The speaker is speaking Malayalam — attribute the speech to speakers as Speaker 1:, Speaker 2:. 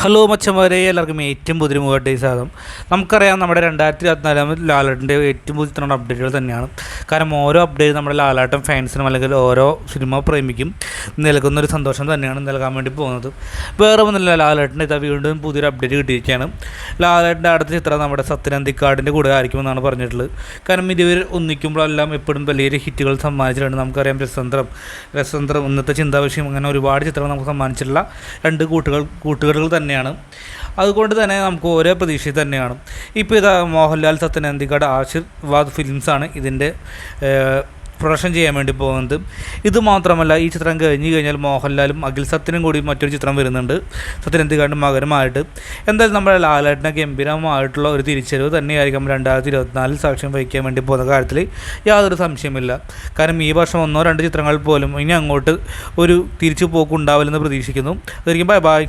Speaker 1: ഹലോ മച്ചന്മാരെ, എല്ലാവർക്കും ഏറ്റവും പുതിയ മൂവായിട്ട് സ്വാഗതം. നമുക്കറിയാം നമ്മുടെ 2024 ലാലേട്ടൻ്റെ ഏറ്റവും പുതിയ ചിത്രങ്ങളുടെ അപ്ഡേറ്റുകൾ തന്നെയാണ്. കാരണം ഓരോ അപ്ഡേറ്റ് നമ്മുടെ ലാലേട്ടൻ ഫാൻസിനും അല്ലെങ്കിൽ ഓരോ സിനിമ പ്രേമിക്കും നൽകുന്നൊരു സന്തോഷം തന്നെയാണ് നൽകാൻ വേണ്ടി പോകുന്നത്. വേറെ ഒന്നുമില്ല, ലാലേട്ടൻ്റെ ഇതാ വീണ്ടും പുതിയൊരു അപ്ഡേറ്റ് കിട്ടിയിരിക്കുകയാണ്. ലാലേട്ടൻ്റെ അടുത്ത ചിത്രം നമ്മുടെ സത്യനന്ദിക്കാടിൻ്റെ കൂടെ ആയിരിക്കുമെന്നാണ് പറഞ്ഞിട്ടുള്ളത്. കാരണം ഇതുവരെ ഒന്നിക്കുമ്പോഴെല്ലാം എപ്പോഴും വലിയ ഹിറ്റുകൾ സമ്മാനിച്ചിട്ടുണ്ട്. നമുക്കറിയാം രസതന്ത്രം ഇന്നത്തെ ചിന്താവിഷയം, അങ്ങനെ ഒരുപാട് ചിത്രങ്ങൾ നമുക്ക് സമ്മാനിച്ചിട്ടുള്ള രണ്ട് കൂട്ടുകെട്ടുകൾ തന്നെയാണ്. അതുകൊണ്ട് തന്നെ നമുക്ക് ഓരോ പ്രതീക്ഷ തന്നെയാണ്. ഇപ്പോൾ ഇതാ മോഹൻലാൽ സത്യനന്ദിക്കാട് ആശീർവാദ് ഫിലിംസാണ് ഇതിൻ്റെ പ്രൊഡക്ഷൻ ചെയ്യാൻ വേണ്ടി പോകുന്നത്. ഇത് മാത്രമല്ല, ഈ ചിത്രം കഴിഞ്ഞ് കഴിഞ്ഞാൽ മോഹൻലാലും അഖിൽ സത്യനും കൂടി മറ്റൊരു ചിത്രം വരുന്നുണ്ട് സത്യനന്ദിക്കാടിൻ്റെ മകനുമായിട്ട്. എന്തായാലും നമ്മുടെ ലാലേട്ടനെ ഗംഭീരമായിട്ടുള്ള ഒരു തിരിച്ചറിവ് തന്നെയായിരിക്കും 2024 സാക്ഷ്യം വഹിക്കാൻ വേണ്ടി പോകുന്ന കാര്യത്തിൽ യാതൊരു സംശയമില്ല. കാരണം ഈ വർഷം 1-2 ചിത്രങ്ങൾ പോലും ഇനി അങ്ങോട്ട് ഒരു തിരിച്ചു പോക്കുണ്ടാവില്ലെന്ന് പ്രതീക്ഷിക്കുന്നു. അതായിരിക്കും ബൈ.